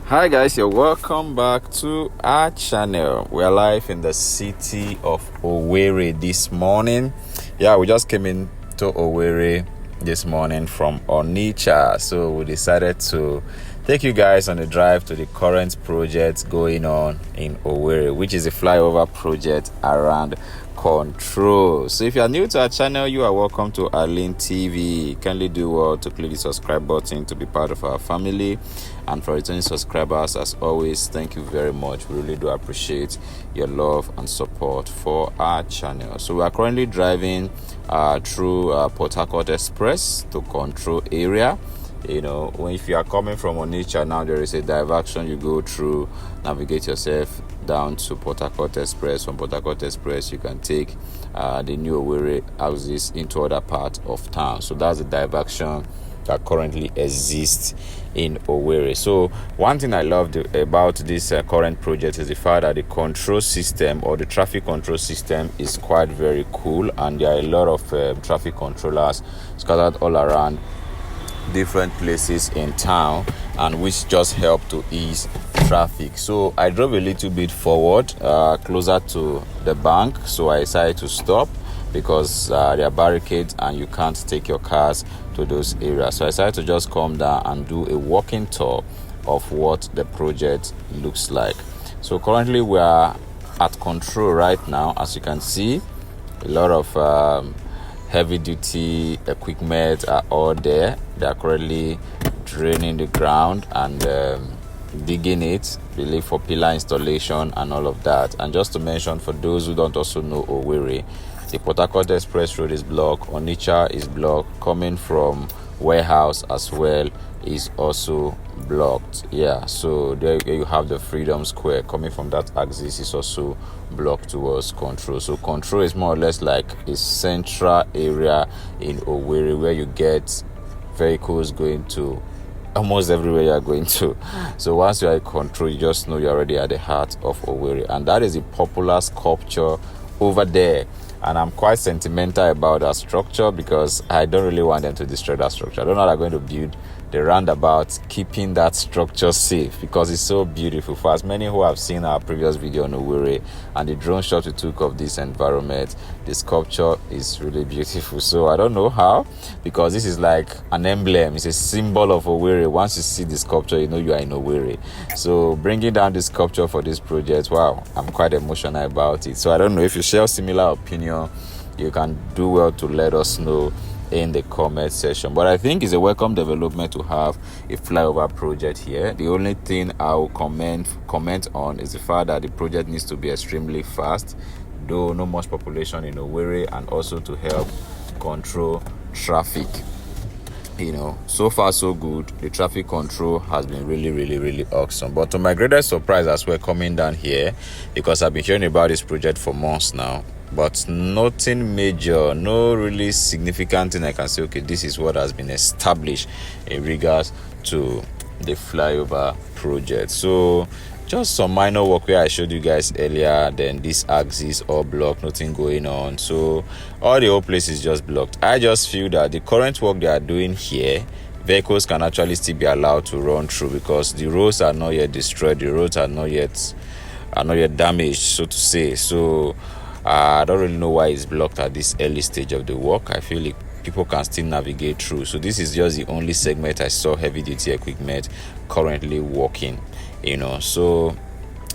Hi guys, you're welcome back to our channel. We're live in the city of Owerri this morning. Yeah, we just came into Owerri this morning from Onitsha, so we decided to take you guys on a drive to the current project going on in Owerri, which is a flyover project around control. So if you are new to our channel, you are welcome to Arlin TV. Kindly do well to click the subscribe button to be part of our family. And for returning subscribers, as always, thank you very much. We really do appreciate your love and support for our channel. So we are currently driving through Portharcourt Express to control area. You know, if you are coming from Onitsha now, there is a diversion you go through. Navigate yourself down to Portharcourt Express. From Portharcourt Express, you can take the new Owerri houses into other parts of town. So that's the diversion that currently exists in Owerri. So one thing I loved about this current project is the fact that the control system or the traffic control system is quite very cool, and there are a lot of traffic controllers scattered all around different places in town, and which just help to ease traffic. So I drove a little bit forward, closer to the bank, so I decided to stop because there are barricades and you can't take your cars to those areas. So I decided to just come down and do a walking tour of what the project looks like. So currently we are at control right now. As you can see, a lot of heavy duty equipment are all there. They are currently draining the ground and digging it, really, for pillar installation and all of that. And just to mention, for those who don't also know Owerri, the Portharcourt Express Road is blocked, Onitsha is blocked, coming from warehouse as well is also blocked. Yeah, so there you have the Freedom Square. Coming from that axis is also blocked towards control. So control is more or less like a central area in Owerri where you get vehicles going to almost everywhere you are going to. So once you are in control, you just know you're already at the heart of Owerri, and that is a popular sculpture over there. And I'm quite sentimental about that structure because I don't really want them to destroy that structure. I don't know how they're going to build the roundabout, keeping that structure safe, because it's so beautiful. For as many who have seen our previous video on Owerri and the drone shot we took of this environment, the sculpture is really beautiful. So I don't know how, because this is like an emblem. It's a symbol of Owerri. Once you see the sculpture, you know you are in Owerri. So bringing down the sculpture for this project, wow, I'm quite emotional about it. So I don't know if you share a similar opinion. You can do well to let us know in the comment section. But I think it's a welcome development to have a flyover project here. The only thing I will comment on is the fact that the project needs to be extremely fast, though no much population in Owerri, and also to help control traffic. You know, so far so good. The traffic control has been really awesome. But to my greatest surprise, as we're coming down here, because I've been hearing about this project for months now, but nothing major, no really significant thing I can say, okay, this is what has been established in regards to the flyover project. So just some minor work where I showed you guys earlier, then this axis all blocked, nothing going on. So all the whole place is just blocked. I just feel that the current work they are doing here, vehicles can actually still be allowed to run through, because the roads are not yet destroyed, the roads are not yet damaged, so to say. So I don't really know why it's blocked at this early stage of the work. I feel like people can still navigate through. So this is just the only segment I saw heavy duty equipment currently working, you know. So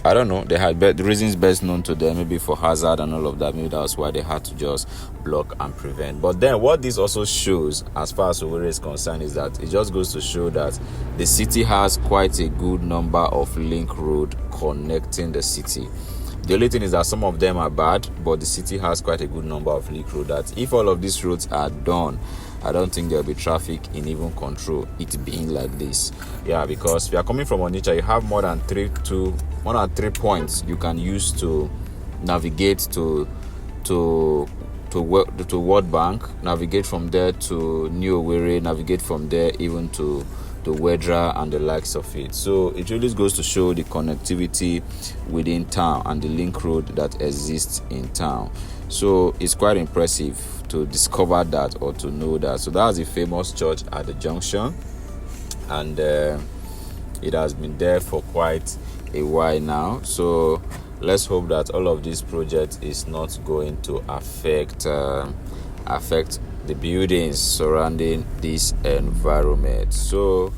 I don't know, they had the reasons best known to them, maybe for hazard and all of that. Maybe that's why they had to just block and prevent. But then what this also shows, as far as Owerri is concerned, is that it just goes to show that the city has quite a good number of link road connecting the city. The only thing is that some of them are bad, but the city has quite a good number of link roads that if all of these roads are done, I don't think there'll be traffic in even control, it being like this. Yeah, because if you are coming from Onitsha, you have more than three points you can use to navigate to World Bank, navigate from there to New Owerri, navigate from there even to Wedra and the likes of it. So it really goes to show the connectivity within town and the link road that exists in town. So it's quite impressive to discover that or to know that. So that's a famous church at the junction, and it has been there for quite a while now. So let's hope that all of this project is not going to affect the buildings surrounding this environment. So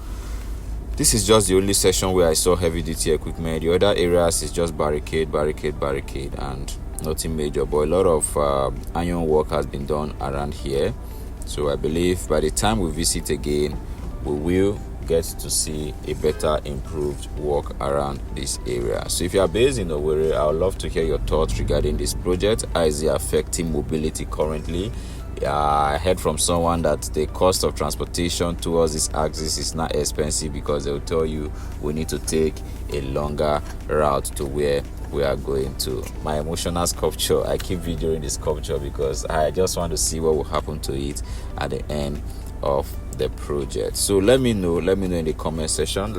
this is just the only section where I saw heavy duty equipment. The other areas is just barricade, and nothing major. But a lot of iron work has been done around here. So I believe by the time we visit again, we will get to see a better improved work around this area. So if you are based in Owerri, I would love to hear your thoughts regarding this project. How is it affecting mobility currently? I heard from someone that the cost of transportation towards this axis is not expensive, because they'll tell you we need to take a longer route to where we are going to. My emotional sculpture, I keep videoing this sculpture because I just want to see what will happen to it at the end of the project. So let me know in the comment section.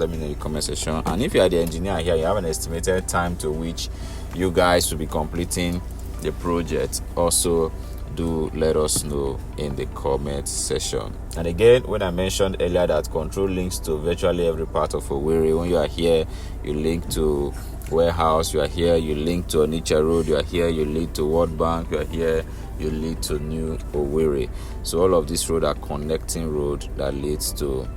And if you are the engineer here, you have an estimated time to which you guys will be completing the project. Also, do let us know in the comment section. And again, when I mentioned earlier that control links to virtually every part of Owerri, when you are here, you link to warehouse, you are here, you link to Onitsha Road, you are here, you lead to World Bank, you are here, you lead to New Owerri. So all of these roads are connecting road that leads to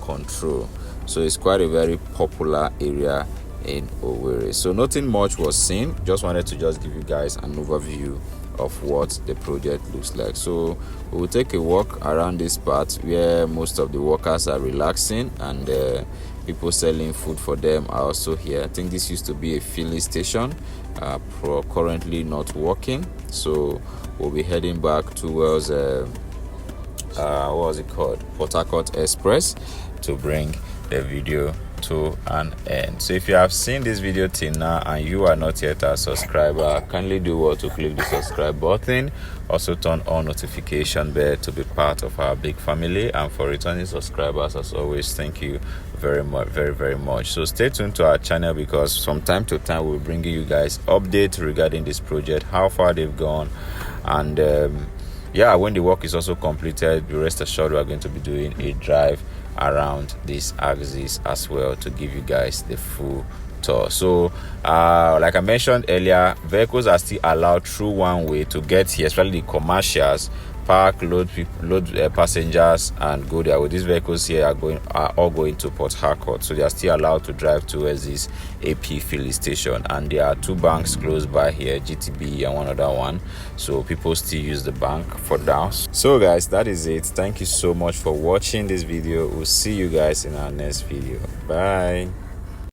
control. So it's quite a very popular area in Owerri. So nothing much was seen. Just wanted to just give you guys an overview of what the project looks like. So we will take a walk around this part where most of the workers are relaxing, and people selling food for them are also here. I think this used to be a filling station, currently not working. So we'll be heading back towards what was it called, Portharcourt Express, to bring the video to an end. So if you have seen this video till now and you are not yet a subscriber, kindly do what to click the subscribe button. Also turn on notification bell to be part of our big family. And for returning subscribers, as always, thank you very much. So stay tuned to our channel, because from time to time we'll bring you guys updates regarding this project, how far they've gone, and when the work is also completed, be rest assured we are going to be doing a drive around this axis as well to give you guys the full tour. So like I mentioned earlier, vehicles are still allowed through one way to get here, especially the commercials, park, load passengers and go there. With these vehicles here are all going to Portharcourt, so they are still allowed to drive towards this AP filling station. And there are two banks close by here, GTB and one other one, so people still use the bank for now. So guys, that is it. Thank you so much for watching this video. We'll see you guys in our next video. Bye.